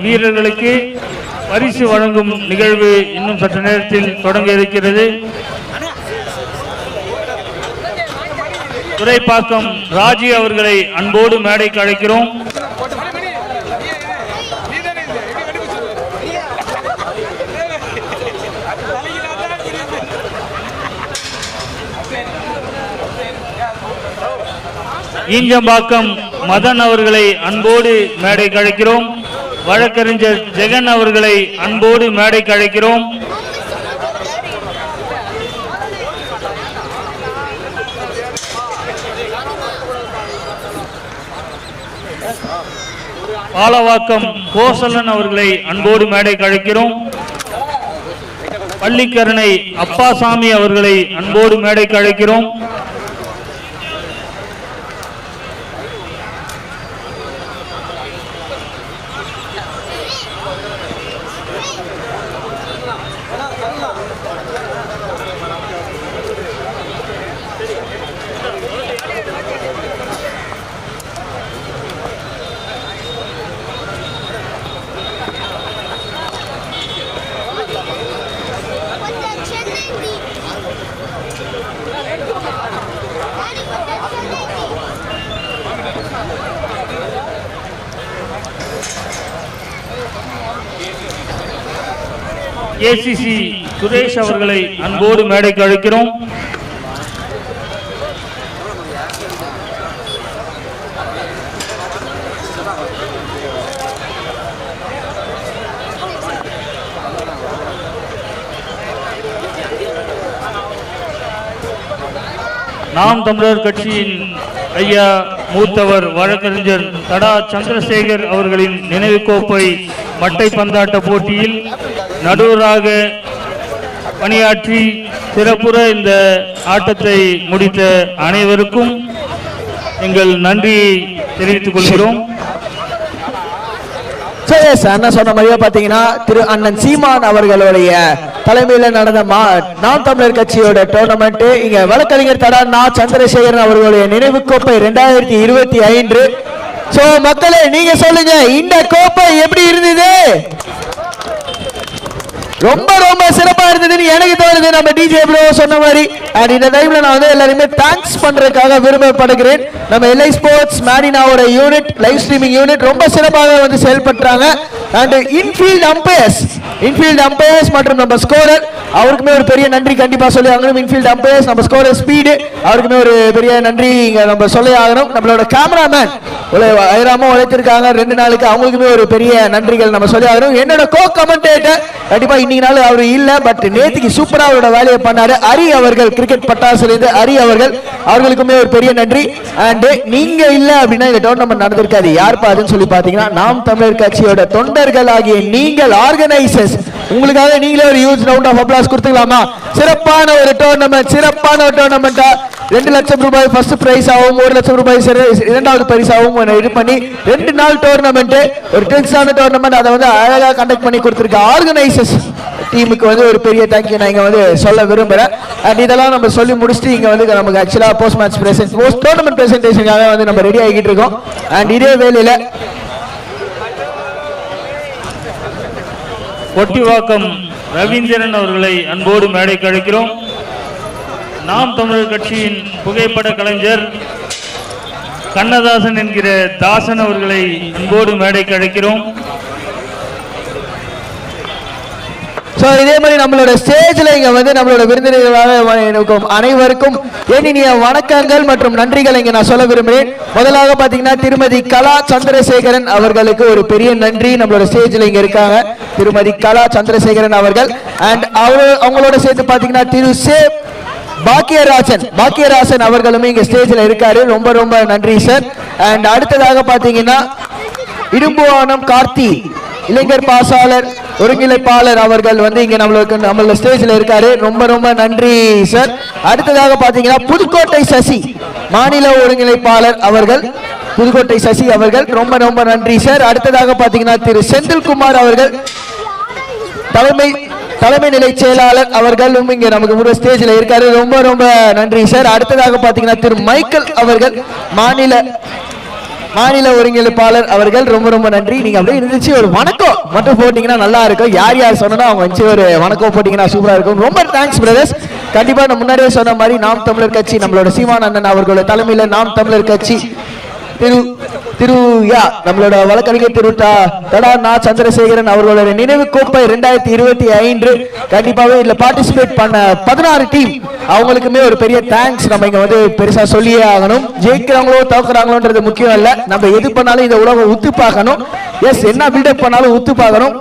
வீரர்களுக்கு பரிசு வழங்கும் நிகழ்வு இன்னும் சற்று நேரத்தில் தொடங்க இருக்கிறது. துரைப்பாக்கம் ராஜி அவர்களை அன்போடு மேடைக்கு அழைக்கிறோம். ஈஞ்சம்பாக்கம் மதன் அவர்களை அன்போடு மேடைக்கு அழைக்கிறோம். வழக்கறிஞர் ஜெகன் அவர்களை அன்போடு மேடைக்கு அழைக்கிறோம். பாலவாக்கம் கோசலன் அவர்களை அன்போடு மேடைக்கு அழைக்கிறோம். பள்ளிக்கரணை அப்பாசாமி அவர்களை அன்போடு மேடைக்கு அழைக்கிறோம். ஏசிசி சுரேஷ் அவர்களை அன்போடு மேடைக்கு அழைக்கிறோம். நாம் தமிழர் கட்சியின் ஐயா மூத்தவர் வழக்கறிஞர் தடா சந்திரசேகர் அவர்களின் நினைவு கோப்பை மட்டை பந்தாட்ட போட்டியில் நடுவராக பணியாற்றி சிறப்புற இந்த ஆட்டத்தை முடித்த அனைவருக்கும் எங்கள் நன்றியை தெரிவித்துக் கொள்கிறோம். அண்ணன் சொன்ன மாதிரியே பாத்தீங்கன்னா திரு அண்ணன் சீமான் அவர்களுடைய தலைமையில் நடந்த நாம் தமிழர் கட்சியோட டோர்னமெண்ட் இங்க வழக்கறிஞர் தடா சந்திரசேகரன் அவர்களுடைய நினைவு கோப்பை 2025. சோ மக்களே நீங்க சொல்லுங்க, இந்த கோப்பை எப்படி இருந்தது? ரொம்ப ரொம்ப சிறப்பா இருந்ததுன்னு எனக்கு தோணுது. நம்ம டிஜே ப்ரோ சொன்ன மாதிரி அண்ட் இந்த டைம்ல நான் வந்து எல்லாருமே தேங்க்ஸ் பண்றதுக்காக விரும்பப்படுகிறேன். நம்ம எல்ஐ ஸ்போர்ட்ஸ் மேரினாவோட யூனிட் லைவ் ஸ்ட்ரீமிங் யூனிட் ரொம்ப சிறப்பாக வந்து செயல்படுறாங்க. அண்ட் இன்ஃபீல்ட் அம்பையர்ஸ் மற்றும் நம்ம ஸ்கோரர் அவருக்குமே ஒரு பெரிய நன்றி கண்டிப்பா சொல்லி ஆகணும். இன்ஃபீல்ட் அம்பையர்ஸ் நம்ம ஸ்கோரர் ஸ்பீடு அவருக்குமே ஒரு பெரிய நன்றி இங்க நம்ம சொல்லி ஆகணும். நம்மளோட கேமராமேன் ஐராமா உழைத்திருக்காங்க 2 நாளுக்கு, அவங்களுக்குமே ஒரு பெரிய நன்றிகள் நம்ம சொல்லி ஆகணும். என்னோட கோ கமெண்டேட்டர் கண்டிப்பா இன்னைக்கு நாள் அவரு இல்ல, பட் நேத்துக்கு சூப்பரா அவரோட வேலையை பண்ணாரு ஹரி அவர்கள், கிரிக்கெட் பட்டாசுலேருந்து ஹரி அவர்களுக்குமே ஒரு பெரிய நன்றி. அண்ட் நீங்க இல்ல அப்படின்னா இந்த டோர்னமெண்ட் நடந்திருக்காது. யார் பாதுன்னு சொல்லி பாத்தீங்கன்னா நாம் தமிழர் கட்சியோட தொண்டர்கள் ஆகிய நீங்கள் ஆர்கனைசர்ஸ். உங்களுக்காக நீங்களே ஒரு ஹியூஜ் ரவுண்ட் ஆஃப் அப்ளாஸ் கொடுத்துக்கலாமா? சிறப்பான ஒரு டோர்னமெண்டா 2 லட்சம் ரூபாய் ஃபர்ஸ்ட் பிரைஸ் ஆகும், 1 லட்சம் ரூபாய் இரண்டாவது பரிசாகவும் இது பண்ணி 2 நாள் டோர்னமெண்ட், ஒரு டென்ஸான டோர்னமெண்ட் அதை வந்து அழகா கண்டக்ட் பண்ணி கொடுத்திருக்க ஆர்கனைசர்ஸ் டீமுக்கு வந்து ஒரு பெரிய தேங்க்யூ நான் இங்க வந்து சொல்ல விரும்புறேன். அண்ட் இதெல்லாம் நம்ம சொல்லி முடிச்சுட்டு இங்க வந்து நமக்கு ஆக்சுவலா போஸ்ட் டோர்னமெண்ட் பிரசன்டேஷனுக்காக வந்து நம்ம ரெடி ஆகிட்டு இருக்கோம். அண்ட் இதே வேலையில கொட்டிவாக்கம் ரவீந்திரன் அவர்களை அன்போடு மேடைக்கு அழைக்கிறோம். நாம் தமிழர் கட்சியின் புகைப்பட கலைஞர் கண்ணதாசன் என்கிற தாசன் அவர்களை அன்போடு மேடைக்கு அழைக்கிறோம். இதே மாதிரி நம்மளோட ஸ்டேஜ்ல இங்க வந்து நம்மளோட விருந்தினர்களாக அனைவருக்கும் இனிய வணக்கங்கள் மற்றும் நன்றிகள் இங்க நான் சொல்ல விரும்புகிறேன். முதலாக பாத்தீங்கன்னா திருமதி கலா சந்திரசேகரன் அவர்களுக்கு ஒரு பெரிய நன்றி. நம்மளோட ஸ்டேஜ்ல இங்க இருக்காங்க திருமதி கலா சந்திரசேகரன் அவர்கள். அண்ட் அவங்களோட சேர்த்து பாத்தீங்கன்னா திரு சே பாக்கியராஜன் அவர்களுமே இங்க ஸ்டேஜ்ல இருக்காரு. ரொம்ப ரொம்ப நன்றி சார். அண்ட் அடுத்ததாக பாத்தீங்கன்னா இடும்புவானம் கார்த்தி இளைஞர் பாசாளர் ஒருங்கிணைப்பாளர் அவர்கள் வந்து இங்க நம்மளோட ஸ்டேஜ்ல இருக்காரு. ரொம்ப ரொம்ப நன்றி சார். அடுத்ததாக பாத்தீங்கன்னா புதுக்கோட்டை சசி மாநில ஒருங்கிணைப்பாளர் அவர்கள், புதுக்கோட்டை சசி அவர்கள் ரொம்ப ரொம்ப நன்றி சார். அடுத்ததாக பாத்தீங்கன்னா திரு செந்தில்குமார் அவர்கள் தலைமை நிலை செயலாளர் அவர்களும் இங்க நமக்கு முழு ஸ்டேஜ்ல இருக்காரு. ரொம்ப ரொம்ப நன்றி சார். அடுத்ததாக பாத்தீங்கன்னா திரு மைக்கேல் அவர்கள் மாநில மாநில ஒருங்கிணைப்பாளர் அவர்கள் ரொம்ப ரொம்ப நன்றி. நீங்க அப்படியே இருந்துச்சு ஒரு வணக்கம் மட்டும் போட்டீங்கன்னா நல்லா இருக்கும். யார் யார் சொன்னா அவங்க வந்து ஒரு வணக்கம் போட்டீங்கன்னா சூப்பரா இருக்கும். ரொம்ப தேங்க்ஸ் பிரதர்ஸ். கண்டிப்பா நான் முன்னாடியே சொன்ன மாதிரி நாம் தமிழர் கட்சி நம்மளோட சீமான் அண்ணன் அவர்களோட தலைமையில நாம் தமிழர் கட்சி நம்மளோட வழக்கறிஞர் தடா நா சந்திரசேகரன் அவர்களோட நினைவு கோப்பை 2025 கண்டிப்பாவே இதுல பார்ட்டிசிபேட் பண்ண 16 டீம் அவங்களுக்குமே ஒரு பெரிய தேங்க்ஸ் நம்ம இங்க வந்து பெருசா சொல்லியே ஆகணும். ஜெயிக்கிறாங்களோ தோக்குறாங்களோன்றது முக்கியம் இல்ல, நம்ம எது பண்ணாலும் இந்த உலகம் உத்து பார்க்கணும். எஸ், என்ன பில்டப் பண்ணாலும் உத்து பார்க்கணும்.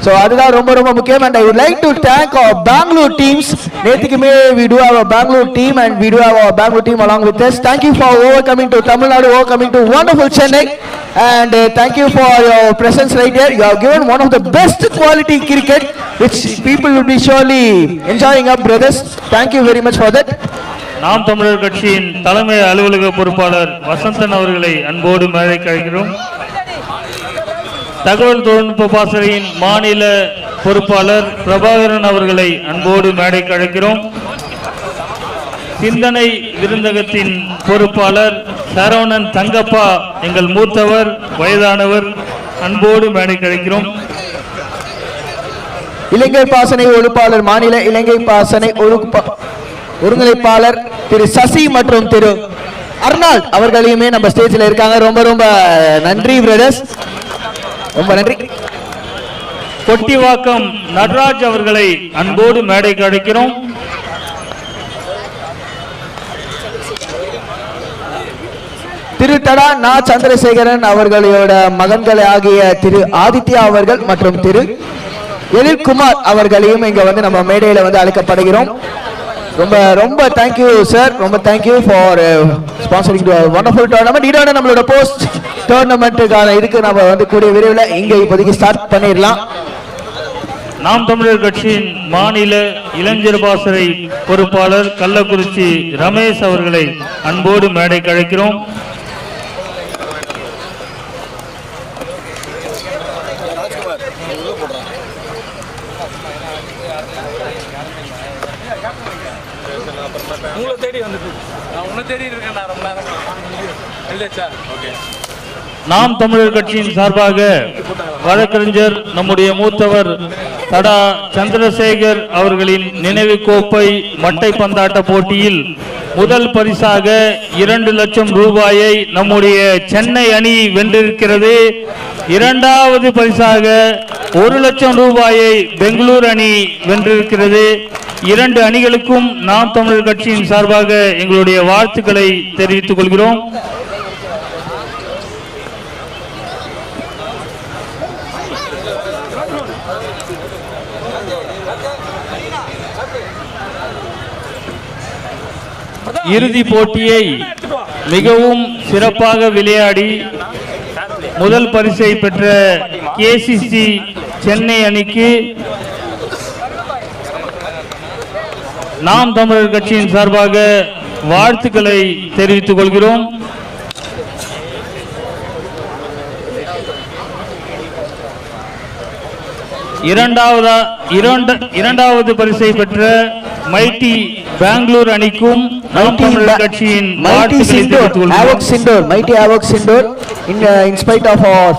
So அதுதான் ரொம்ப ரொம்ப முக்கியம். And I would like to thank our Bangalore teams. நேத்துக்குமே we do have a Bangalore team and we do have our Bangalore team along with us. Thank you for overcoming to Tamil Nadu, overcoming to wonderful Chennai, and thank you for your presence right here. You have given one of the best quality cricket which people will be surely enjoying up brothers. Thank you very much for that. நாம் தமிழர் கட்சியின் தலைமை அலுவலக பொறுப்பாளர் வசந்தன் அவர்களை அன்போடு மேடைக்கு அழைக்கிறோம். தகவல் தொழில்நுட்ப பாசறையின் மாநில பொறுப்பாளர் பிரபாகரன் அவர்களை அன்போடு மேடைக்கு அழைக்கிறோம். சிந்தனை விருந்தகத்தின் பொறுப்பாளர் சரவணன் தங்கப்பா, எங்கள் மூத்தவர், வயதானவர், அன்போடு மேடைக்கு அழைக்கிறோம். இலங்கை பாசனை ஒழுப்பாளர், மாநில இலங்கை பாசனை ஒருங்கிணைப்பாளர் திரு சசி மற்றும் திரு அர்னால்ட் அவர்களையுமே நம்ம ஸ்டேஜில் இருக்காங்க. ரொம்ப ரொம்ப நன்றி பிரதர்ஸ், ரொம்ப நன்றி. கொட்டிவாக்கம் நடராஜ் அவர்களை அன்போடு மேடைக்கு அழைக்கிறோம். திரு தடா நா சந்திரசேகரன் அவர்களோட மகன்கள் ஆகிய திரு ஆதித்யா அவர்கள் மற்றும் திரு எழில்குமார் அவர்களையும் இங்க வந்து நம்ம மேடையில வந்து அழைக்கப்படுகிறோம். ரொம்ப ரொம்ப தேங்க்யூ சார், ரொம்ப thank you for sponsoring to wonderful tournament. இதோட நம்மளோட போஸ்ட் டோர்னமெண்ட்டுக்கான இதுக்கு நம்ம வந்து கூடிய விரைவில் இங்க இப்போதைக்கு ஸ்டார்ட் பண்ணிடலாம். நாம் தமிழர் கட்சியின் மாநில இளைஞர் பாசறை பொறுப்பாளர் கள்ளக்குறிச்சி ரமேஷ் அவர்களை அன்போடு மேடைக்கு அழைக்கிறோம். நாம் தமிழர் கட்சியின் சார்பாக வழக்கறிஞர் நம்முடைய மூத்தவர் தடா சந்திரசேகர் அவர்களின் நினைவு கோப்பை மட்டை பந்தாட்ட போட்டியில் முதல் பரிசாக 2 லட்சம் ரூபாயை நம்முடைய சென்னை அணி வென்றிருக்கிறது. இரண்டாவது பரிசாக 1 லட்சம் ரூபாயை பெங்களூர் அணி வென்றிருக்கிறது. 2 அணிகளுக்கும் நாம் தமிழர் கட்சியின் சார்பாக எங்களுடைய வாழ்த்துக்களை தெரிவித்துக் கொள்கிறோம். இறுதி போட்டியை மிகவும் சிறப்பாக விளையாடி முதல் பரிசை பெற்ற கேசிசி சென்னை அணிக்கு நாம் தமிழர் கட்சியின் சார்பாக வாழ்த்துக்களை தெரிவித்துக் கொள்கிறோம். இரண்டாவது பரிசை பெற்ற மைட்டி பெங்களூர் அணிக்கும் நாம் தமிழர் கட்சியின் வாழ்த்துக்களை தெரிவித்துக் கொள்கிறோம். மைட்டி ஆவோக் சிண்டோர் in spite of our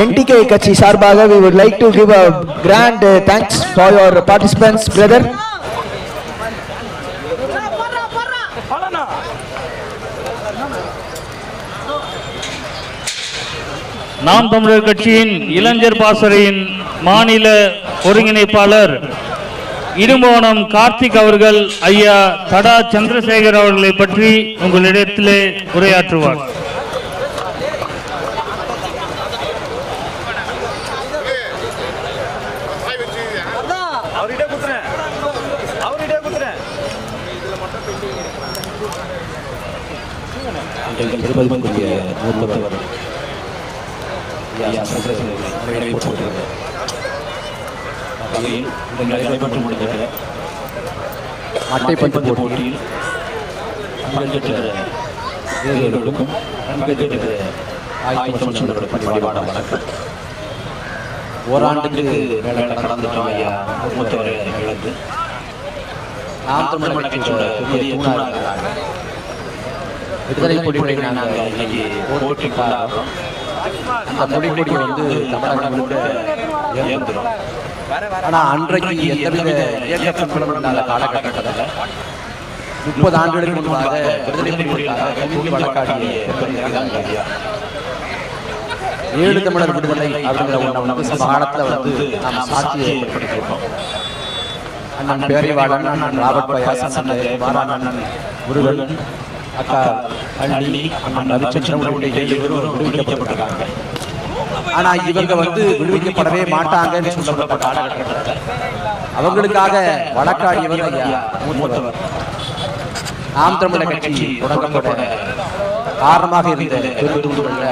NTK கட்சி சார்பாக we would like to give a grand thanks for your participants brother. நாம் தமிழர் கட்சியின் இளைஞர் பாசறையின் மாநில ஒருங்கிணைப்பாளர் இடும்போனம் கார்த்திக் அவர்கள் ஐயா தடா சந்திரசேகர் அவர்களை பற்றி உங்களிடத்திலே உரையாற்றுவார். நடைபெற்று முடிந்த மட்டைப்பந்து போட்டியில் வீரர்களுக்கும் பணிவான வணக்கம். ஓராண்டுக்கு மேல கடந்துட்டோம் ஐயா மூத்தவரை இழந்து. நாம் தமிழ் கட்சியோட பெரிய தூணாக விடுதலை கொடிகளை நாங்கள் இன்னைக்கு போட்டி கொண்டாடுறோம். அந்த கொடியை வந்து தமிழகம் முழுக்க ஏந்துடும். ஆனால் அன்றைக்கு எந்தவித இயக்கத்திலும் இல்லாத காலகட்டத்தில் 30 ஆண்டுகளுக்கு முன்பாக விடுதலை கொடிகளுக்காக தூங்கி வழக்காடிய 7 தமிழர் விடுதலை அப்படிங்கிற ஒன்றை வந்து சமகாலத்தில் வந்து நாம் சாட்சியை ஏற்படுத்தியிருக்கோம். அண்ணன் பேரைவாளன், அண்ணன் ராபர்ட் பயாஸ், அண்ணன் குமார், அண்ணன் முருகன், அக்கா அண்ணி, அண்ணன் ரவிச்சந்திரன் உள்ளிட்ட 7 பேரும் விடுவிக்கப்பட்டிருக்காங்க. ஆனா இவங்க வந்து விடுவிக்கப்படவே மாட்டாங்கன்னு சொல்லப்பட்ட காலகட்டத்தில் அவங்களுக்காக வழக்காடியவர் ஐயா மூத்தவர். நாம் தமிழர் கட்சி தொடங்கப்பட காரணமாக இருந்த பெருந்தூண்டுகள்ல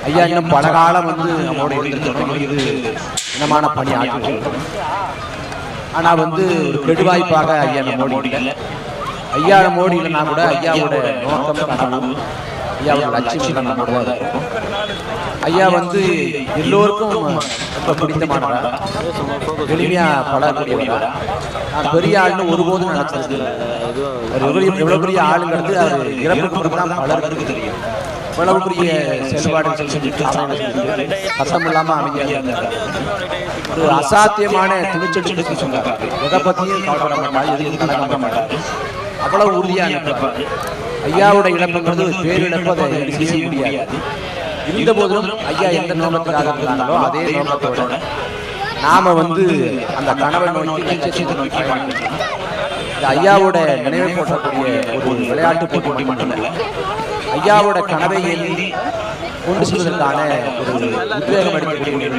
ஐயா இன்னும் பல காலம் வந்து நம்மோட இருந்திருக்கிறோம். இது இனமான பணி ஆற்றிருக்கிறோம். ஆனா வந்து ஒரு கெடுவாய்ப்பாக ஐயா நம்மோடி இல்லை. ஐயா நம்மோடி இல்லைன்னா கூட ஐயாவோட நோக்கம் கனவு, ஐயாவோட லட்சியம் நம்மோட தான் இருக்கும். ஐயா வந்து எல்லோருக்கும் ரொம்ப பிடித்தமானவரா, எளிமையா பழகக்கூடியவரா. நான் பெரிய ஆளுன்னு ஒருபோதும் நினைச்சது எவ்வளவு பெரிய ஆளுங்கிறது அது இறப்புக்கு தான் பலருக்கு தெரியும். இவ்வளவு பெரிய செயல்பாடு செஞ்சுட்டு சத்தம் இல்லாம அமைதியா ஒரு அசாத்தியமான துணிச்சல் சொன்னார். எதை பத்தியும் கவலைப்பட மாட்டார், எதுவும் கலக்க மாட்டார், அவ்வளவு உறுதியா நினைப்பார். ஐயாவோட இழப்புங்கிறது பேரிழப்பு, அதை செய்ய முடியாது. இருந்த போதிலும் ஐயா எந்த நோக்கத்துக்காக இருந்தாங்களோ அதே நோக்கத்தோட நாம வந்து அந்த கனவை நோக்கி லட்சியத்தை நோக்கி பயணிக்கிறோம். இந்த ஐயாவோட நினைவை போற்றக்கூடிய ஒரு விளையாட்டு போட்டி மட்டுமல்ல, ஐயாவோட கனவை எழுதி கொண்டு செல்வதற்கான ஒரு உத்வேகம் எடுக்கக்கூடிய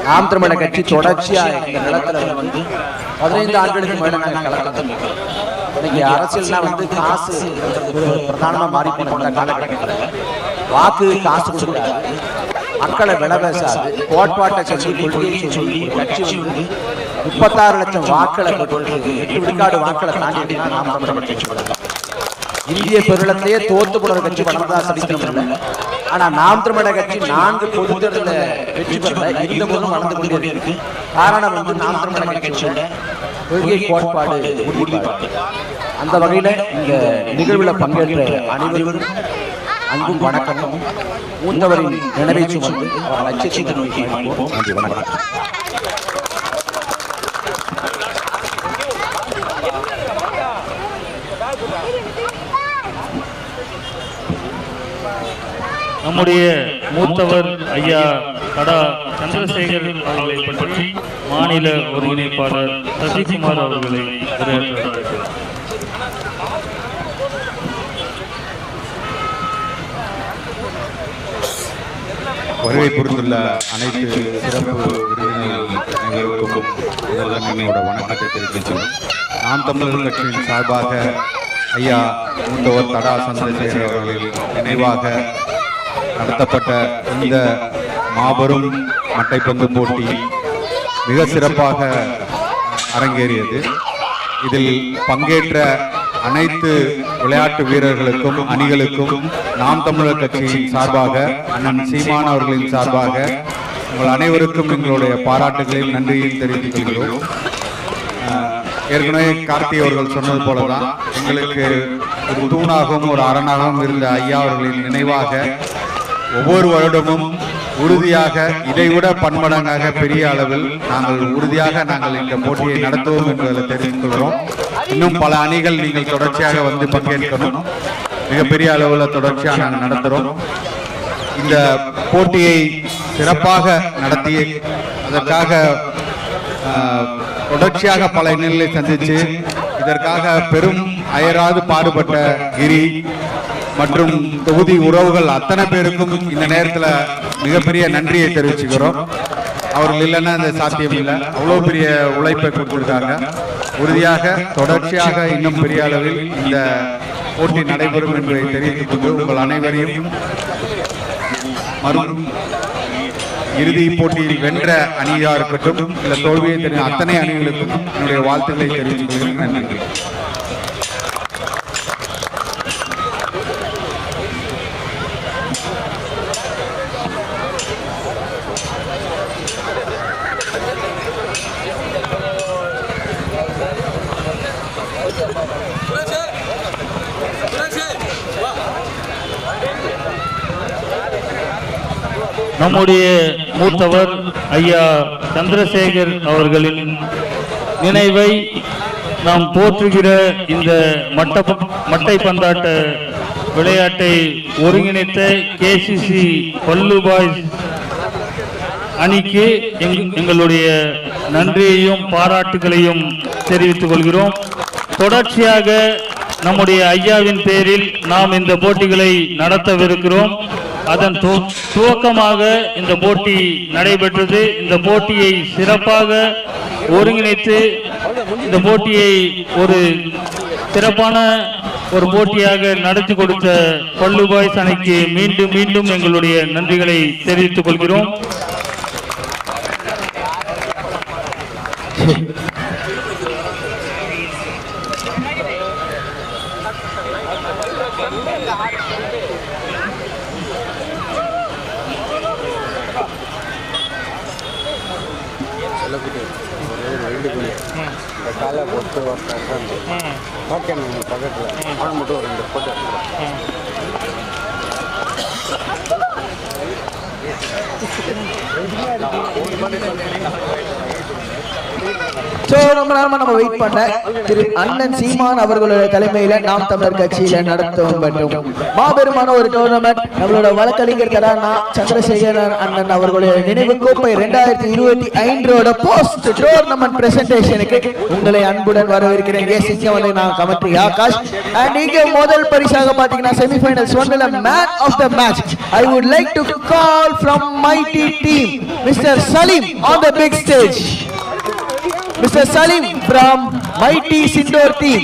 நாம் தமிழர் கட்சி தொடர்ச்சியா இந்த நிலத்துல வந்து 15 ஆண்டுகளுக்கு மேல நாங்கள் கலக்கத்தில் இருக்கிறோம். இன்னைக்கு அரசியல்னா வந்து காசு பிரதானமா மாறி போன காலகட்டத்தில் வாக்கு காசு கொடுக்காது, மக்களை வில பேசாது, கோட்பாட்டை சொல்லி கொள்கையை சொல்லி கட்சி வந்து 36 லட்சம் வாக்களை 8 விழுக்காடு வாக்களை தாண்டி நாம் தமிழர் கட்சி பண்ணலாம். இந்திய பெருளத்தையே தோத்து போன கட்சி வளர்ந்தா சரித்திரம் இல்லை. ஆனா நாம் தமிழர் கட்சி 4 பொது தேர்தலில் வெற்றி பெறல, இருந்த போதும் வளர்ந்து கொண்டே இருக்கு. காரணம் வந்து நாம் தமிழர் கட்சியோட கொள்கை, கோட்பாடு, உறுதிப்பாடு. அந்த வகையில இந்த நிகழ்வுல பங்கேற்ற அனைவரும் அன்பும் வணக்கமும். மூத்தவரின் நினைவை சுமந்து அவர் லட்சியத்தை நோக்கி வாழ்வோம். நன்றி, வணக்கம். நம்முடைய மூத்தவர் ஐயா கடா சந்திரசேகர் அவர்களை பற்றி மாநில ஒருங்கிணைப்பாளர் சசிகுமார் அவர்களை உரையாற்றுகிறார். வருகை புரிந்துள்ள அனைத்து சிறப்பு விருந்தினர்களுக்கும் முதல்வனோட வணக்கத்தை தெரிவிக்கின்றோம். நாம் தமிழர் கட்சியின் சார்பாக ஐயா மூத்தவர் தடா சந்திரசேகர் அவர்களின் நினைவாக நடத்தப்பட்ட இந்த மாபெரும் மட்டைப்பந்து போட்டி மிக சிறப்பாக அரங்கேறியது. இதில் பங்கேற்ற அனைத்து விளையாட்டு வீரர்களுக்கும் அணிகளுக்கும் நாம் தமிழர் கட்சியின் சார்பாக அண்ணன் சீமான் அவர்களின் சார்பாக உங்கள் அனைவருக்கும் எங்களுடைய பாராட்டுகளையும் நன்றியையும் தெரிவித்துக் கொள்கிறோம். ஏற்கனவே கார்த்தி அவர்கள் சொன்னது போலதான் எங்களுக்கு ஒரு தூணாகவும் ஒரு அரணாகவும் இருந்த ஐயா அவர்களின் நினைவாக ஒவ்வொரு வருடமும் உறுதியாக இதைவிட பன்மடங்காக பெரிய அளவில் நாங்கள் இந்த போட்டியை நடத்துவோம் என்பதை தெரிவித்துக் கொள்கிறோம். இன்னும் பல அணிகள் நீங்கள் தொடர்ச்சியாக வந்து பங்கேற்கணும். மிகப்பெரிய அளவில் தொடர்ச்சியாக நாங்கள் நடத்துகிறோம். இந்த போட்டியை சிறப்பாக நடத்தி அதற்காக தொடர்ச்சியாக பல இன்னல்களை சந்தித்து இதற்காக பெரும் அயராது பாடுபட்ட கிரி மற்றும் தொகுதி உறவுகள் அத்தனை பேருக்கும் இந்த நேரத்தில் மிகப்பெரிய நன்றியை தெரிவிச்சுக்கிறோம். அவர்கள் இல்லைன்னா இந்த சாத்தியம் இல்லை. அவ்வளோ பெரிய உழைப்பை கொடுத்துருக்காங்க. உறுதியாக தொடர்ச்சியாக இன்னும் பெரிய அளவில் இந்த போட்டி நடைபெறும் என்பதை தெரிவித்துக் கொண்டு உங்கள் அனைவரையும் இறுதி போட்டியில் வென்ற அணியாக இருக்கட்டும் இல்லை தோல்வியை தெரியும் அத்தனை அணிகளுக்கும் என்னுடைய வாழ்த்துக்களை தெரிவித்துக் கொள்கிறேன். நன்றி. நம்முடைய மூத்தவர் ஐயா சந்திரசேகர் அவர்களின் நினைவை நாம் போற்றுகிற இந்த மட்டை பந்தாட்ட விளையாட்டை ஒருங்கிணைத்த கேசிசி பல்லு பாய்ஸ் அணிக்கு எங்களுடைய நன்றியையும் பாராட்டுகளையும் தெரிவித்துக் கொள்கிறோம். தொடர்ச்சியாக நம்முடைய ஐயாவின் பேரில் நாம் இந்த போட்டிகளை நடத்தவிருக்கிறோம். அதன் துவக்கமாக இந்த போட்டி நடைபெற்றது. இந்த போட்டியை சிறப்பாக ஒருங்கிணைத்து இந்த போட்டியை ஒரு சிறப்பான ஒரு போட்டியாக நடத்தி கொடுத்த பல்லு பாய்ஸ் அணிக்கு மீண்டும் மீண்டும் எங்களுடைய நன்றிகளை தெரிவித்துக் கொள்கிறோம். காலை போட்டு ஓகே பக்கத்தில் அவன் மட்டும் ஒரு 2 போட்டு ரொம்ப நேரமா நம்ம வெயிட் பண்ண திரு அண்ணன் சீமான் அவர்களுடைய தலைமையில நாம் தமிழர் கட்சியில நடத்தும் மற்றும் மாபெருமான ஒரு டோர்னமெண்ட் நம்மளோட வழக்கறிஞர் கரானா சந்திரசேகர் அண்ணன் அவர்களுடைய நினைவு கோப்பை 2025 போஸ்ட் டோர்னமெண்ட் பிரசன்டேஷனுக்கு உங்களை அன்புடன் வரவேற்கிறேன். இங்க வந்து நான் கமெண்ட்ரி ஆகாஷ் அண்ட் இங்க முதல் பரிசாக பாத்தீங்கன்னா செமிஃபைனல்ஸ் ஒன்ல man of the match I would like to call from mighty team mister Salim on the big stage. Mr. Salim from Mighty Sindoor team.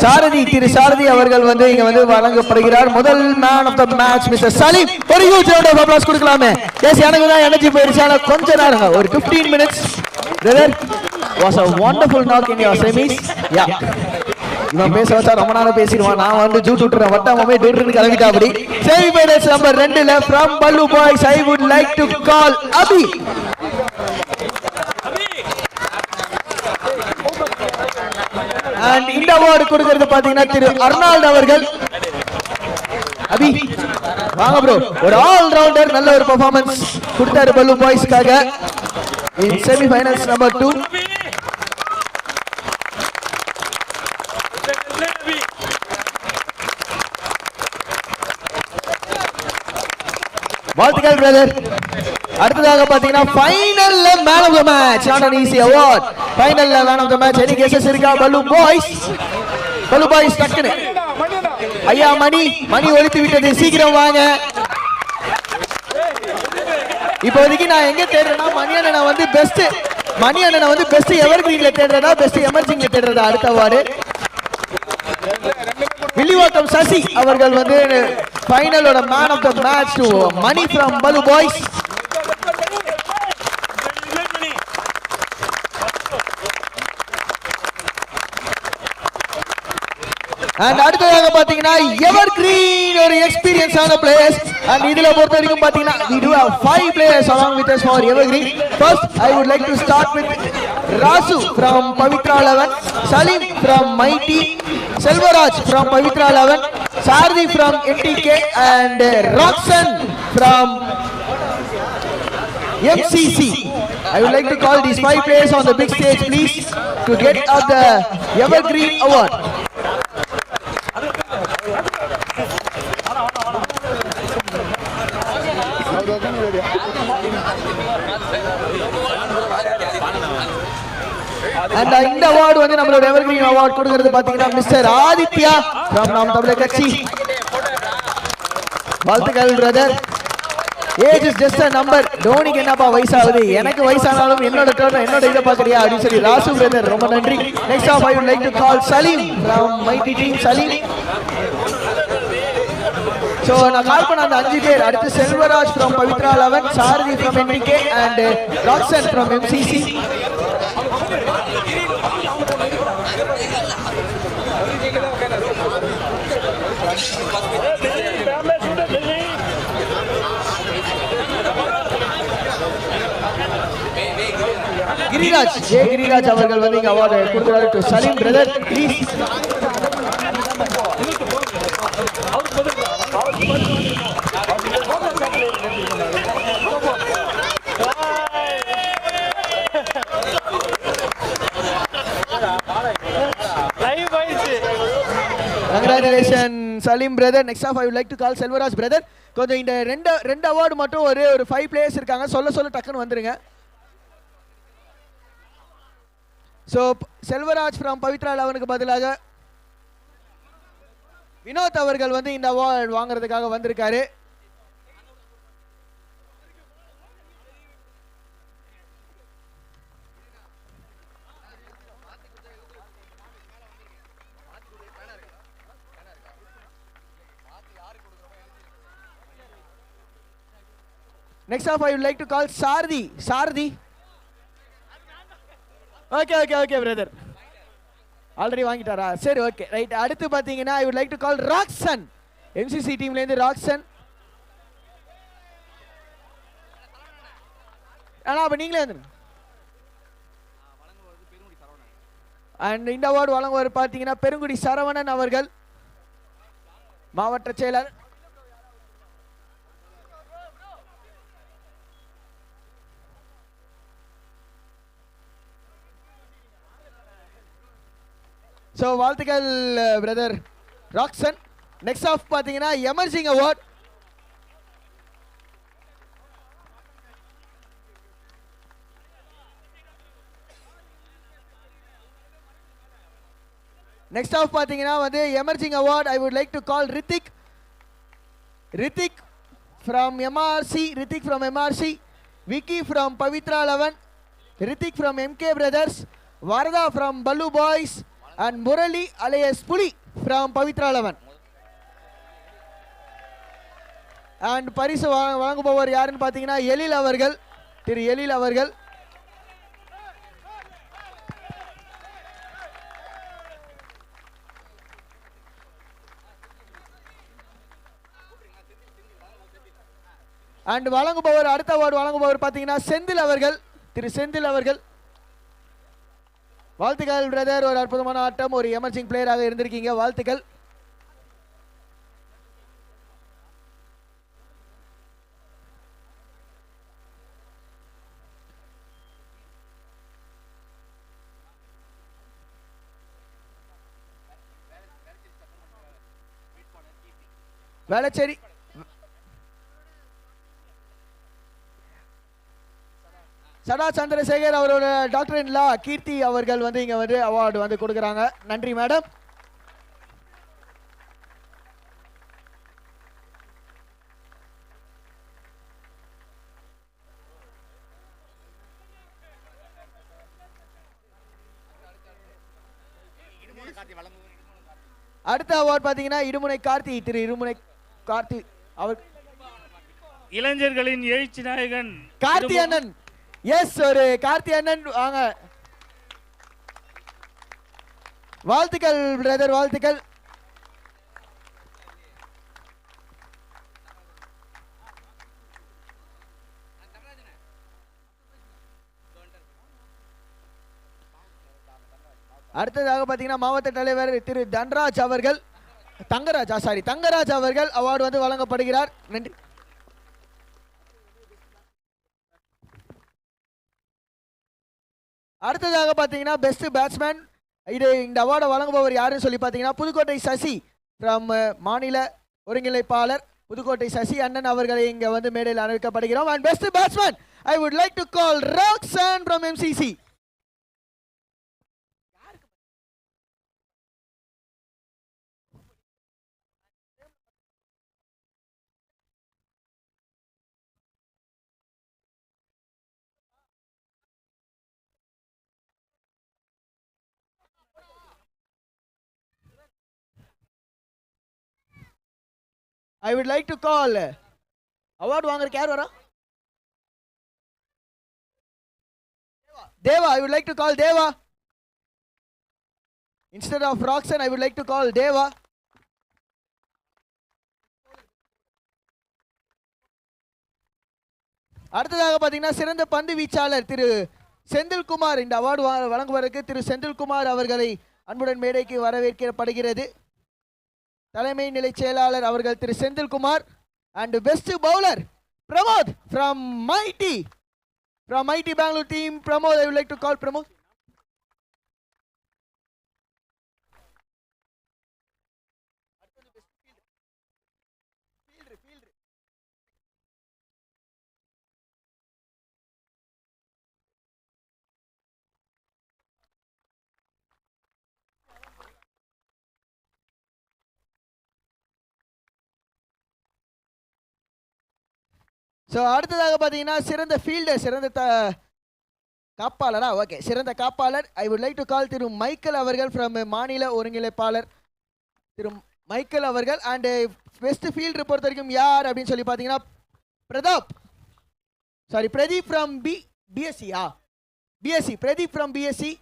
Sarathi Thiru Sarathi அவர்கள் வந்து இங்க வந்து வழங்கப்படுகிறார். முதல் man of the match mister Salim. ஒரு ஹியூஜ் ரவுண்ட் ஆஃப் அப்ளாஸ் கொடுக்கலாமே. Yes எனக்கு தான் எனர்ஜி போயிடுச்சு. ஆனா கொஞ்ச நேரம் ஒரு 15 minutes brother was a wonderful knock in your semis. Yeah. இவன் பேச வச்சா ரொம்ப நேரம் பேசிடுவான். நான் வந்து ஜூட் விட்டுறேன் வட்டாமே டூட்டுன்னு கிளம்பிட்டா. அப்படி செமி ஃபைனல்ஸ் நம்பர் 2ல from Ballu Boys I would like to call Abhi. And இந்த அவார்டு கொடுக்கிறது பாத்தீங்கன்னா திரு அர்னால்ட் அவர்கள். அபி வாங்க ப்ரோ. ஒரு ஆல் ரவுண்டர் நல்ல ஒரு பெர்ஃபார்மன்ஸ் கொடுத்தாரு பல்லு பாய்ஸ்க்காக இன் செமி ஃபைனல்ஸ் நம்பர் 2. வாழ்த்துக்கள் பிரதர். அடுத்ததாக பாத்தீங்கன்னா ஃபைனல்ல man of the match. Not an easy award. ஃபைனல்ல man of the match any guesses இருக்கா? பல்லு பாய்ஸ் டக்குனு ஐயா மணி ஒலித்து விட்டது. சீக்கிரம் வாங்க. இப்போதைக்கு நான் எங்க தேடுறேன்னா மணி அண்ணனை வந்து பெஸ்ட் எவர் கிரீன்ல தேடுறதா பெஸ்ட் எமர்ஜிங்ல தேடுறதா அடுத்த அவார்டு. வில்லிவாக்கம் சசி அவர்கள் வந்து ஃபைனலோட man of the match to Mani from Ballu boys. And அடுத்ததாக பாத்தீங்கன்னா எவர் கிரீன் ஒரு எக்ஸ்பீரியன்ஸ் ஆன பிளேயர்ஸ். அண்ட் இதுல பொறுத்த வரைக்கும் பாத்தீங்கன்னா we do have 5 players along with us for evergreen. First I would like to start with Rasu from Pavitra 11, Salim from Mighty, Selvaraj from Pavitra 11, Sardi from NTK and Roxan from MCC. I would like to call these 5 players on the big stage please to get the evergreen award. And இந்த award வந்து நம்மளோட evergreen award கொடுக்கிறது பாத்தீங்கன்னா mister Aditya from நாம் தமிழர் கட்சி. வாழ்த்துக்கள் brother. Age is just a number. டோனிக்கு என்னப்பா வயசாகுது, எனக்கு வயசானாலும் என்னோட டர்ன் என்னோட இதை பாக்குறியா அப்படின்னு சொல்லி ராசு பிரதர் ரொம்ப நன்றி. Next off I would like to call Salim from Mighty team. Salim. So நான் கால் பண்ண அந்த 5 பேர் அடுத்து Selvaraj from Pavitra 11, Sarathi from NTK and Roxan from MCC. Giriraj J Giriraj அவர்கள் வந்து இங்க அவார்டு கொடுக்கிறாரு to Salim brother please. Congratulations Salim brother. Next off I would like to call Selvaraj brother. கொஞ்சம் இந்த ரெண்டு அவார்டு மட்டும் ஒரு 5 பிளேயர்ஸ் இருக்காங்க, சொல்ல டக்குன்னு வந்துருங்க. So செல்வராஜ் from பவித்ரா 11க்கு பதிலாக வினோத் அவர்கள் வந்து இந்த அவார்டு வாங்குறதுக்காக வந்திருக்காரு. Next off I would like to call Sardi. Okay brother. Already வாங்கிட்டாரா? சரி ஓகே ரைட். அடுத்து பாத்தீங்கன்னா I would like to call Roxan. MCC டீம்ல இருந்து Roxan. அப்ப நீங்களே வந்துருங்க. அண்ட் இந்த அவார்டு வழங்குவார் பாத்தீங்கன்னா பெருங்குடி சரவணன் அவர்கள், மாவட்ட செயலர். So வாழ்த்துக்கள் பிரதர் ராக்சன். நெக்ஸ்ட் ஆஃப் பாத்தீங்கன்னா எமர்ஜிங் அவார்ட். நெக்ஸ்ட் ஆஃப் பாத்தீங்கன்னா வந்து emerging award I would like to call Rithik from MRC, Vicky from Pavitra 11, Ritik from MK Brothers, Varda from Ballu Boys and Murali alias Puli from Pavitra 11. And பரிசு வாங்குபவர் யாருன்னு பாத்தீங்கன்னா எழில் அவர்கள், திரு எழில் அவர்கள். And வழங்குபவர் அடுத்த அவார்டு வழங்குபவர் பாத்தீங்கன்னா செந்தில் அவர்கள், திரு செந்தில் அவர்கள். வாழ்த்துக்கள் பிரதர், ஒரு அற்புதமான ஆட்டம், ஒரு எமர்ஜிங் பிளேயராக இருந்திருக்கீங்க, வாழ்த்துக்கள். வேளச்சேரி சடா சந்திரசேகர் அவரோட டாக்டர் இன் லா கீர்த்தி அவர்கள் வந்து இங்க வந்து அவார்டு வந்து கொடுக்கறாங்க. நன்றி மேடம். அடுத்த அவார்டு பாத்தீங்கன்னா திரு இருமுனை கார்த்தி அவர் இளைஞர்களின் எழுச்சி நாயகன் கார்த்தி அண்ணன். எஸ், ஒரு கார்த்தி அண்ணன் வாங்க. வாழ்த்துக்கள் பிரதர், வாழ்த்துக்கள். அடுத்ததாக பாத்தீங்கன்னா மாவட்ட தலைவர் திரு தன்ராஜ் அவர்கள், தங்கராஜ் அவர்கள் அவார்டு வந்து வழங்கப்படுகிறார். நன்றி. அடுத்ததாக பாத்தீங்கன்னா பெஸ்ட் பேட்ஸ்மேன், இந்த அவார்டை வழங்குபவர் யாருன்னு சொல்லி பாத்தீங்கன்னா புதுக்கோட்டை சசி ஃப்ரம் மாநில ஒருங்கிணைப்பாளர் புதுக்கோட்டை சசி அண்ணன் அவர்களை இங்க வந்து மேடையில் அழைக்கப்படுகிறோம். And best batsman I would like to call ராக்சன் from MCC. I would like to call award வாங்குறதுக்கு யார் வரா? Deva. I would like to call Deva. Instead of Roxan, I would like to call Deva. அடுத்ததாக பார்த்தீங்கன்னா சிறந்த பந்து வீச்சாளர் திரு செந்தில்குமார், இந்த அவார்டு வழங்குவதற்கு திரு செந்தில்குமார் அவர்களை அன்புடன் மேடைக்கு வரவேற்கப்படுகிறது. தலைமை நிலை செயலாளர் அவர்கள் Thiru Senthilkumar. And best bowler Pramod from mighty Bangalore team. Pramod, I would like to call Pramod. So அடுத்ததாக பார்த்தீங்கன்னா சிறந்த ஃபீல்டர், சிறந்த காப்பாளரா, ஓகே, சிறந்த காப்பாளர். I would like to call Thiru Michael அவர்கள் ஃப்ரம் மாநில ஒருங்கிணைப்பாளர் திரு மைக்கேல் அவர்கள். அண்டு பெஸ்ட் ஃபீல்டர் பொறுத்த வரைக்கும் யார் அப்படின்னு சொல்லி பார்த்தீங்கன்னா Pradeep from BSC Pradeep from BSC.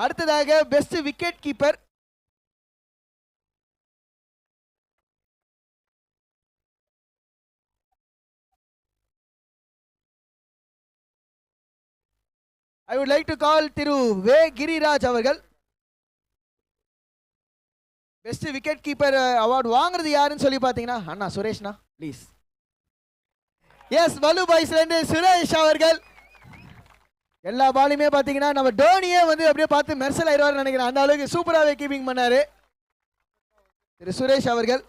அடுத்ததாக best wicket keeper I would like to call Thiru V Giriraj அவர்கள். பெஸ்ட் விக்கெட் கீப்பர் அவார்டு வாங்குறது யாருன்னு சொல்லி பார்த்தீங்கன்னா அண்ணா சுரேஷ்னா ப்ளீஸ். எஸ், வலு பாய்ஸ்லேருந்து சுரேஷ் அவர்கள். எல்லா பாலுமே பார்த்தீங்கன்னா நம்ம டோனியே வந்து அப்படியே பார்த்து மெர்சல் ஆயிடுவார்னு நினைக்கிறேன், அந்த அளவுக்கு சூப்பராகவே கீப்பிங் பண்ணாரு திரு சுரேஷ் அவர்கள்.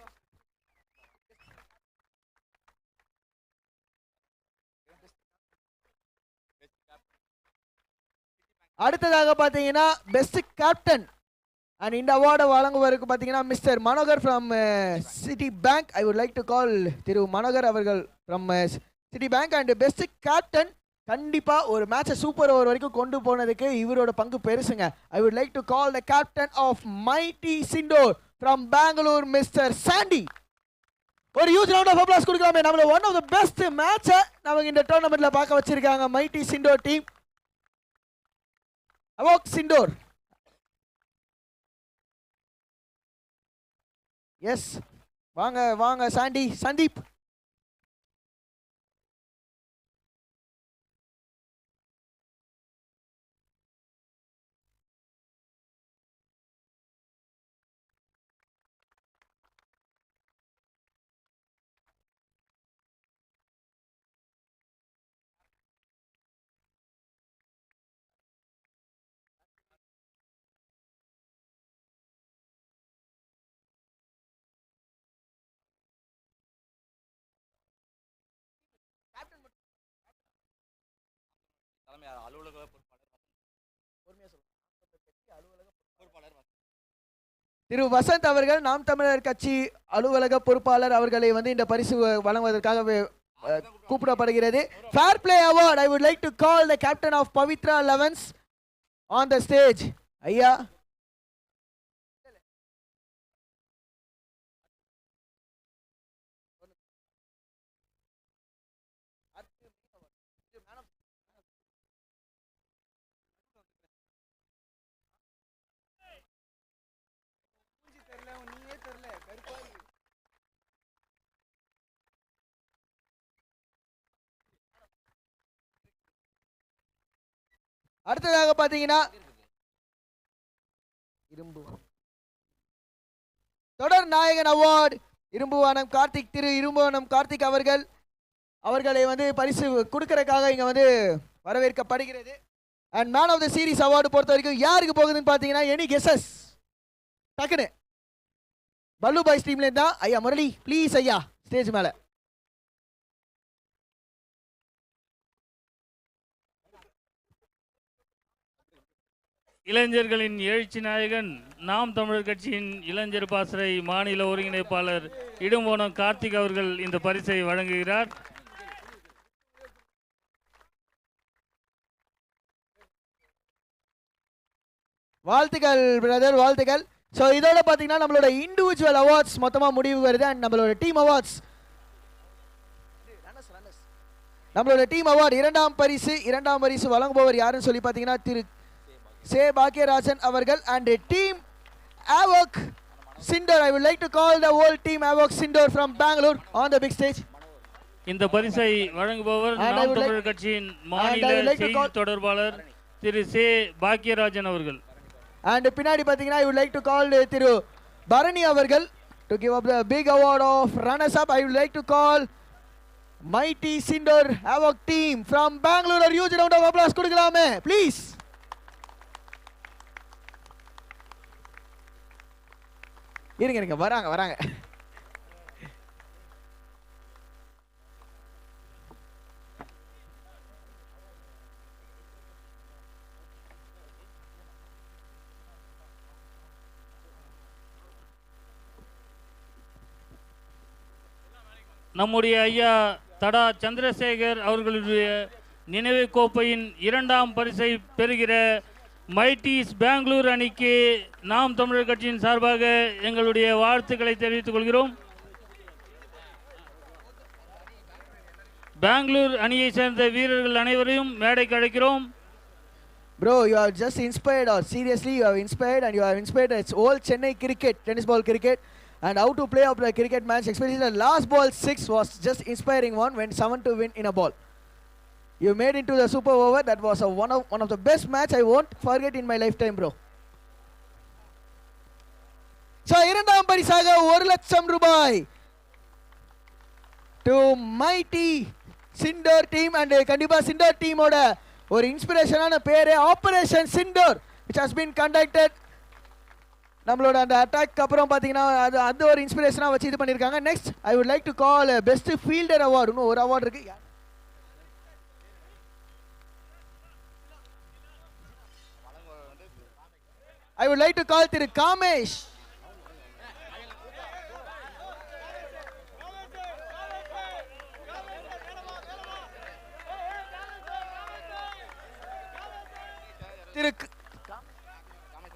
அடுத்ததாக பார்த்தீங்கன்னா பெஸ்ட் கேப்டன் அண்ட் இந்த அவார்டை வழங்குவதற்கு பார்த்தீங்கன்னா mister Manohar from Citibank. I would like to call Thiru Manohar அவர்கள் from Citibank. And best captain கண்டிப்பாக ஒரு மேட்சை சூப்பர் ஓவர் வரைக்கும் கொண்டு போனதுக்கு இவரோட பங்கு பெருசுங்க. I would like to call the captain of mighty Sindoor from Bangalore mister Sandy. ஒரு ஹியூஜ் ரவுண்ட் ஆஃப் அப்ளாஸ் கொடுக்கலாமே. நம்மள ஒன் ஆஃப் த பெஸ்ட் மேட்சை நமக்கு இந்த டோர்னமெண்ட்ல பார்க்க வச்சிருக்காங்க மைட்டி சிண்டோர் டீம். அவோக் சிண்டோர். எஸ், வாங்க வாங்க சாண்டி, சந்தீப். திரு வசந்த் அவர்கள் நாம் தமிழர் கட்சி அலுவலக பொறுப்பாளர் அவர்களை வந்து இந்த பரிசு வழங்குவதற்காக கூப்பிடப்படுகிறது. Fair play award. I would like to call the captain of Pavithra 11s on the stage. ஐயா, அடுத்ததாக பாத்தீங்கன்னா தொடர் நாயகன் அவார்டு இரும்புவானம் கார்த்திக், திரு இரும்புவானம் கார்த்திக் அவர்களை வந்து பரிசு கொடுக்கறதுக்காக இங்க வந்து வரவேற்கப்படுகிறது. And man of the series award பொறுத்த வரைக்கும் யாருக்கு போகுதுன்னு பாத்தீங்கன்னா எனி கெஸஸ் டக்குனு பல்லு பாய்ஸ் டீம்ல இருந்தா ஐயா முரளி ப்ளீஸ் ஐயா ஸ்டேஜ் மேல. இளைஞர்களின் எழுச்சி நாயகன் நாம் தமிழர் கட்சியின் இளைஞர் பாசறை மாநில ஒருங்கிணைப்பாளர் இடும்போனம் கார்த்திக் அவர்கள் இந்த பரிசை வழங்குகிறார். வாழ்த்துக்கள் பிரதர், வாழ்த்துக்கள். ஸோ இதோட பார்த்தீங்கன்னா நம்மளோட இண்டிவிஜுவல் அவார்ட்ஸ் மொத்தமாக முடிவு வருது. அண்ட் நம்மளோட டீம் அவார்ட்ஸ் நம்மளோட டீம் அவார்டு இரண்டாம் பரிசு வழங்குபவர் யாருன்னு சொல்லி பார்த்தீங்கன்னா திரு சே பாக்கியராஜன் அவர்கள் அண்ட் டீம் ஆவோக் சிண்டர். I would like to call the whole team ஆவோக் சிண்டர் from Bangalore on the big stage. இந்த பரிசை வழங்குபவர் நாம் தமிழர் கட்சியின் மாநில செய்தி தொடர்பாளர் திரு சே பாக்கியராஜன் அவர்கள். அண்ட் பின்னாடி பார்த்தீங்கன்னா I would like to call Thiru Bharani அவர்கள் to give up the big award of runners up. I would like to call mighty Cinder Havoc team from Bangalore. A huge round of applause kudukalame please. இருங்க வராங்க. நம்முடைய ஐயா தடா சந்திரசேகர் அவர்களுடைய நினைவு கோப்பையின் 2ஆம் பரிசை பெறுகிற மைட்டிஸ் பெங்களூர் அணிக்கு நாம் தமிழர் கட்சியின் சார்பாக எங்களுடைய வாழ்த்துக்களை தெரிவித்துக் கொள்கிறோம். பெங்களூர் அணியை சேர்ந்த வீரர்கள் அனைவரையும் மேடைக்கு அழைக்கிறோம். Bro, you have just inspired us. Seriously, you have inspired and you have inspired us all Chennai cricket, tennis ball cricket, and how to play up the cricket match, especially the last ball 6 was just inspiring one when 7 to win in a ball. You made into the super over. That was one of the best match I won't forget in my lifetime, bro. So இரண்டாம் பரிசாக 1 லட்சம் ரூபாய் to mighty Cinder team and கண்டிப்பா Cinder team ஓட ஒரு இன்ஸ்பிரேஷனான பேரு operation Cinder which has been conducted. நம்மளோட அந்த அட்டாக் அப்புறம் பார்த்தீங்கன்னா அது ஒரு இன்ஸ்பிரேஷனாக வச்சு இது பண்ணியிருக்காங்க. Next I would like to call best fielder award. இன்னும் ஒரு அவார்டு இருக்கு. I would like to call Thiru Kamesh.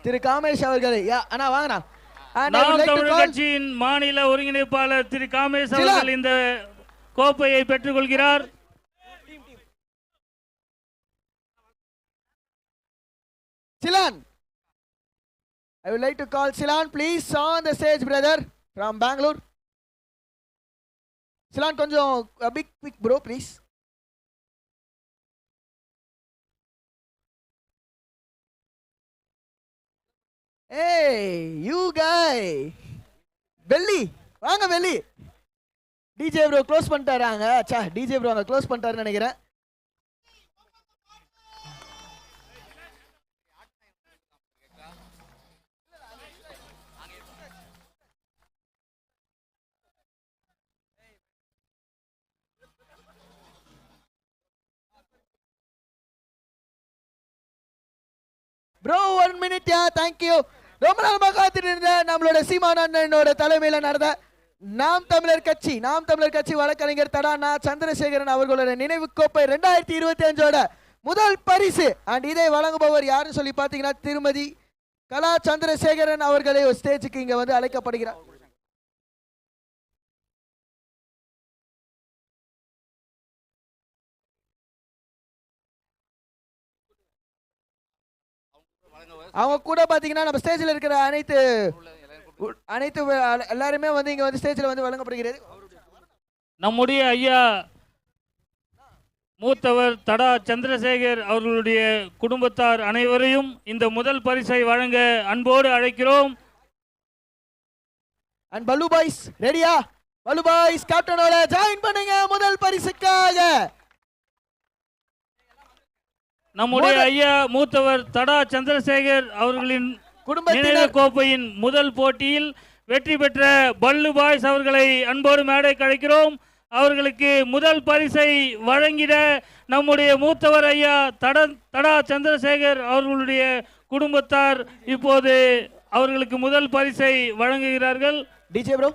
Thiru Kamesh அவர்கள் அண்ணா வாங்கண்ணா. நாம் தமிழர் கட்சியின் மாநில ஒருங்கிணைப்பாளர் திரு காமேஷ் அவர்கள் இந்த கோப்பையை பெற்றுக் கொள்கிறார். Silan, I would like to call Silan please on the stage brother from Bangalore. Silan கொஞ்சம் a big quick bro please. Hey, you guy. Belly, வாங்க belly. DJ bro க்ளோஸ் பண்ணிட்டாராங்க. அச்சா DJ bro அங்க க்ளோஸ் பண்ணிட்டாருன்னு நினைக்கிறேன். Bro, 1 minute, yeah, thank you. ரொம்ப நாள் காத்திருந்த நம்மளோட சீமான் அண்ணனோட தலைமையில நடந்த நாம் தமிழர் கட்சி வழக்கறிஞர் தடானா சந்திரசேகரன் அவர்களோட நினைவு கோப்பை 2025 முதல் பரிசு அண்ட் இதை வழங்குபவர் யாருன்னு சொல்லி பாத்தீங்கன்னா திருமதி கலா சந்திரசேகரன் அவர்களே ஸ்டேஜுக்கு இங்க வந்து அழைக்கப்படுகிறார். அவங்க கூட பாத்தீங்கன்னா நம்ம ஸ்டேஜ்ல இருக்கிற அனைத்து எல்லாருமே வந்து இங்க வந்து ஸ்டேஜ்ல வந்து வழங்கப்படுகிறது. நம்முடைய ஐயா மூத்தவர் தடா சந்திரசேகர் அவர்களுடைய குடும்பத்தார் அனைவரையும் இந்த முதல் பரிசை வழங்க அன்போடு அழைக்கிறோம். அண்ட் பல்லு பாய்ஸ் ரெடியா? பல்லு பாய்ஸ் கேப்டனோட ஜாயின் பண்ணுங்க முதல் பரிசுக்காக. நம்முடைய ஐயா மூத்தவர் தடா சந்திரசேகர் அவர்களின் நினைவு கோப்பையின் முதல் போட்டியில் வெற்றி பெற்ற பல்லு பாய்ஸ் அவர்களை அன்போடு மேடை அழைக்கிறோம். அவர்களுக்கு முதல் பரிசை வழங்கிட நம்முடைய மூத்தவர் ஐயா தடா சந்திரசேகர் அவர்களுடைய குடும்பத்தார் இப்போது அவர்களுக்கு முதல் பரிசை வழங்குகிறார்கள். டிஜே ப்ரோ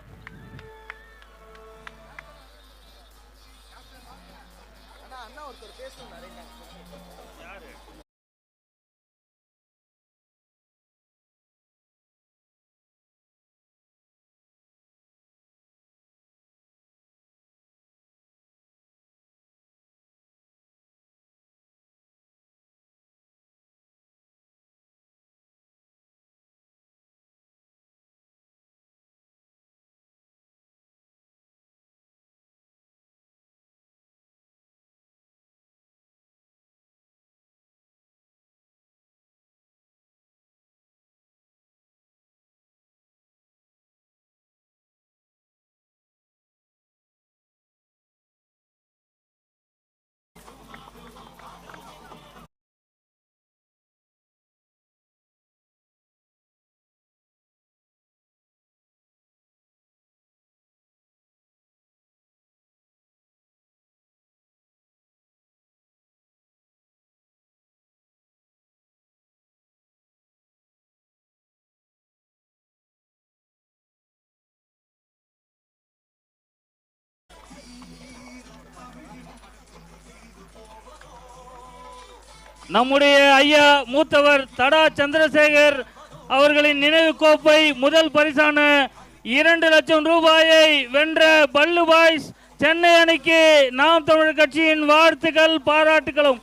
நம்முடைய ஐயா மூத்தவர் தடா சந்திரசேகர் அவர்களின் நினைவு கோப்பை முதல் பரிசான 2 லட்சம் ரூபாயை வென்ற பல்லு பாய்ஸ் சென்னை அணிக்கு நாம் தமிழர் கட்சியின் வாழ்த்துக்கள் பாராட்டுகளும்.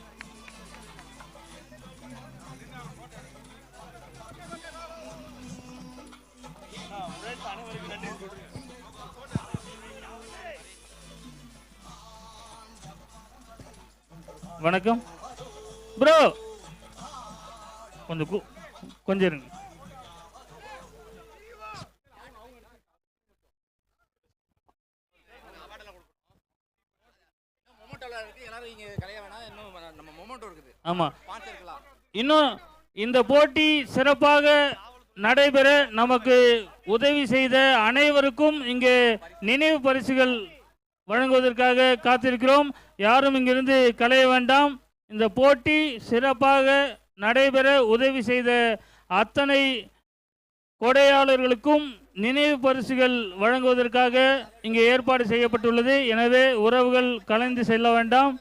வணக்கம் ப்ரோ, கொஞ்சம் இருங்க. ஆமா, இன்னும் இந்த போட்டி சிறப்பாக நடைபெற நமக்கு உதவி செய்த அனைவருக்கும் இங்கே நினைவு பரிசுகள் வழங்குவதற்காக காத்திருக்கிறோம். யாரும் இங்கிருந்து கலைய வேண்டாம். இந்த போட்டி சிறப்பாக நடைபெற உதவி செய்த அத்தனை கொடையாளர்களுக்கும் நினைவு பரிசுகள் வழங்குவதற்காக இங்கே ஏற்பாடு செய்யப்பட்டுள்ளது. எனவே உறவுகள் கலைந்து செல்ல வேண்டாம்.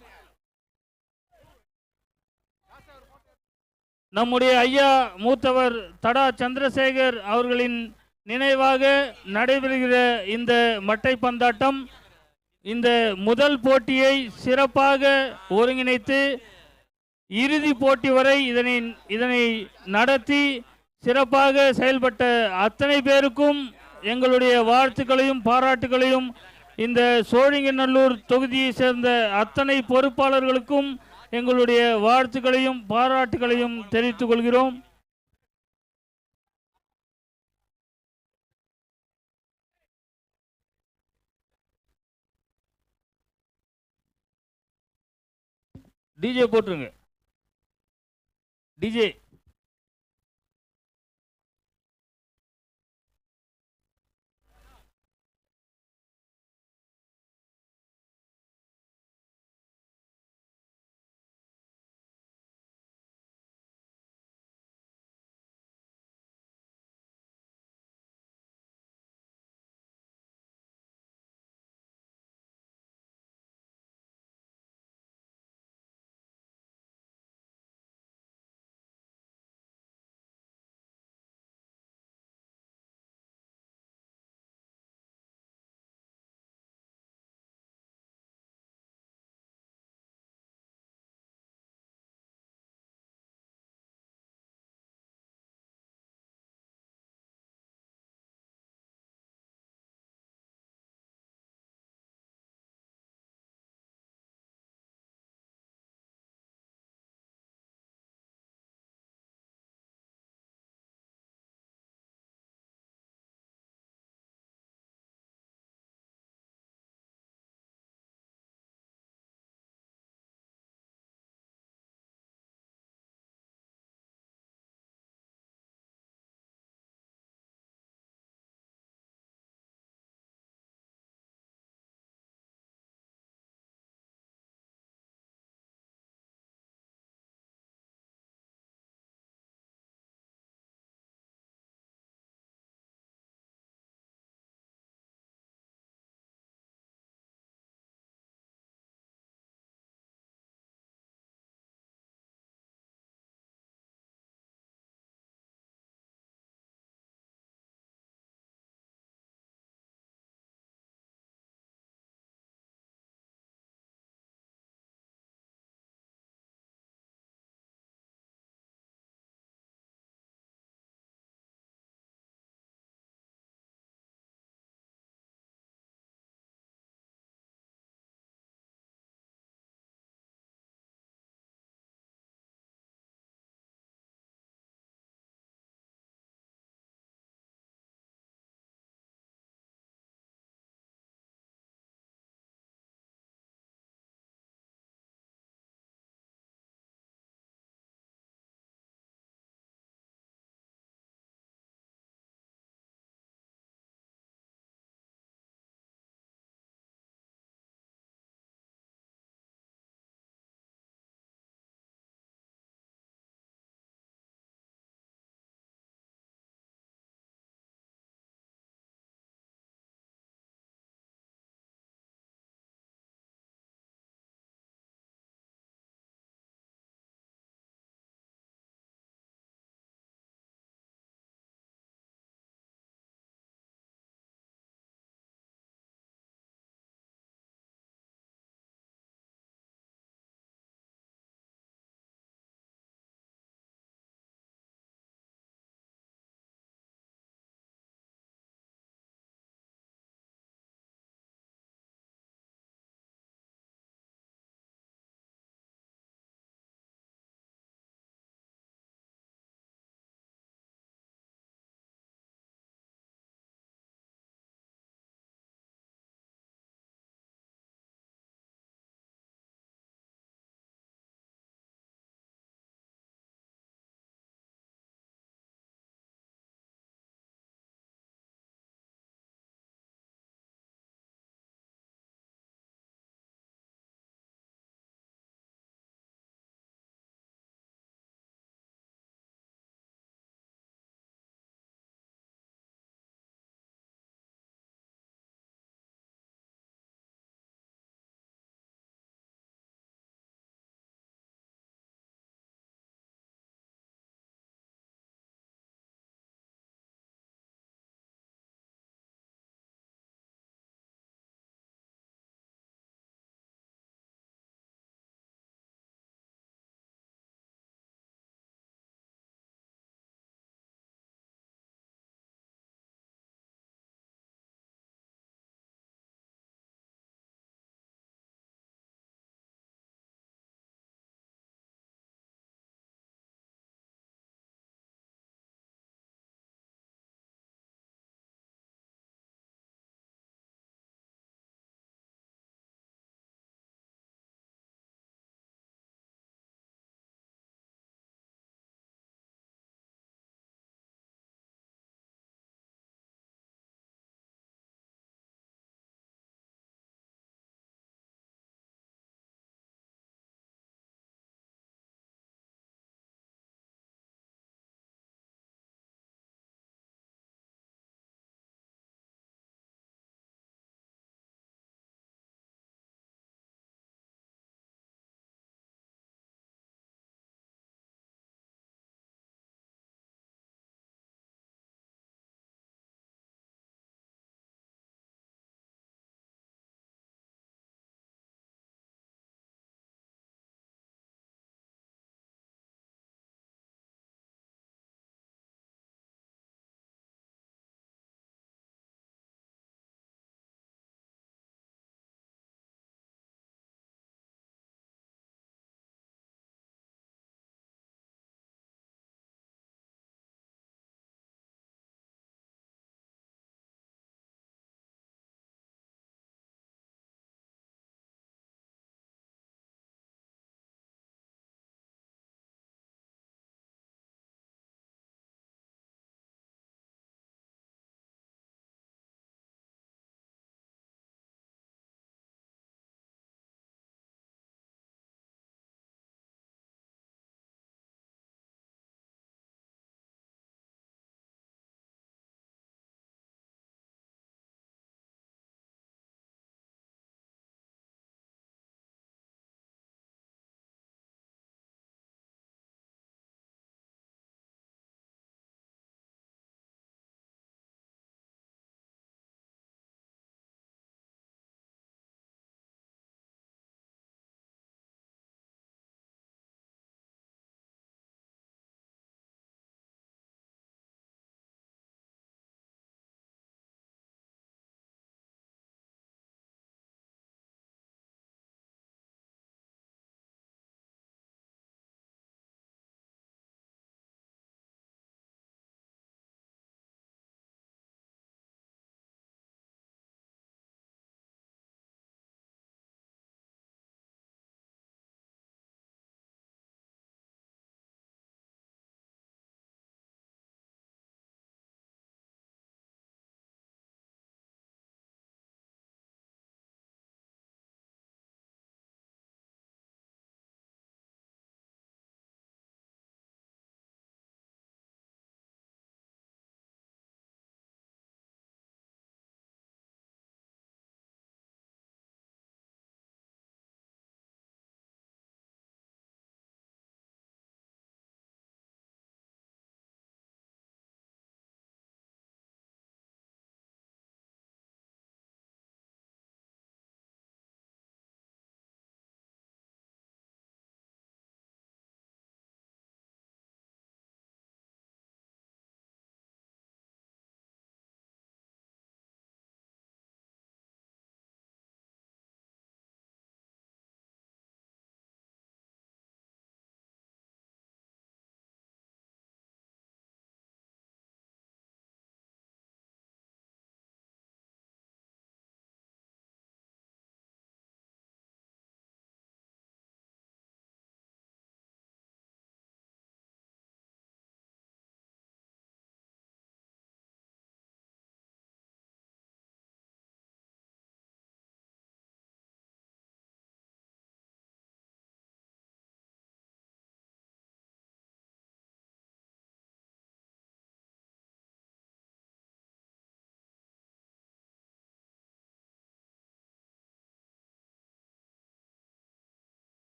நம்முடைய ஐயா மூத்தவர் தடா சந்திரசேகர் அவர்களின் நினைவாக நடைபெறுகிற இந்த மட்டை பந்தாட்டம் இந்த முதல் போட்டியை சிறப்பாக ஒருங்கிணைத்து இறுதி போட்டி வரை இதனை நடத்தி சிறப்பாக செயல்பட்ட அத்தனை பேருக்கும் எங்களுடைய வாழ்த்துக்களையும் பாராட்டுகளையும், இந்த சோழிங்கநல்லூர் தொகுதியை சேர்ந்த அத்தனை பொறுப்பாளர்களுக்கும் எங்களுடைய வாழ்த்துக்களையும் பாராட்டுகளையும் தெரிவித்துக் கொள்கிறோம். டிஜே போட்டுருங்க. டிஜே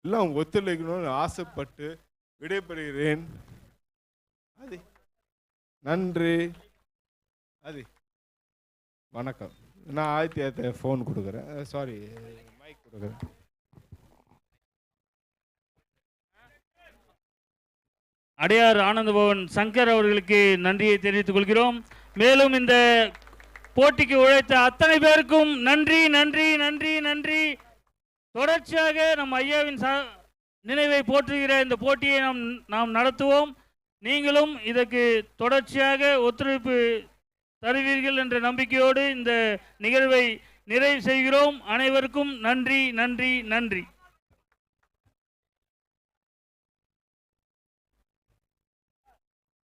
எல்லாம் ஒத்துழைக்கணும்னு ஆசைப்பட்டு விடைபெறுகிறேன். நன்றி. வணக்கம். நான் ஆதித்யாத்த ஃபோன் கொடுக்குறேன், சாரி மைக் கொடுக்குறேன். அடையார் ஆனந்தபவன் சங்கர் அவர்களுக்கு நன்றியை தெரிவித்துக் கொள்கிறோம். மேலும் இந்த போட்டிக்கு உழைத்த அத்தனை பேருக்கும் நன்றி நன்றி நன்றி நன்றி. தொடர்ச்சியாக நம் ஐயாவின் நினைவை போற்றுகிற இந்த போட்டியை நாம் நடத்துவோம். நீங்களும் இதற்கு தொடர்ச்சியாக ஒத்துழைப்பு தருவீர்கள் என்ற நம்பிக்கையோடு இந்த நிகழ்வை நிறைவு செய்கிறோம். அனைவருக்கும் நன்றி நன்றி நன்றி.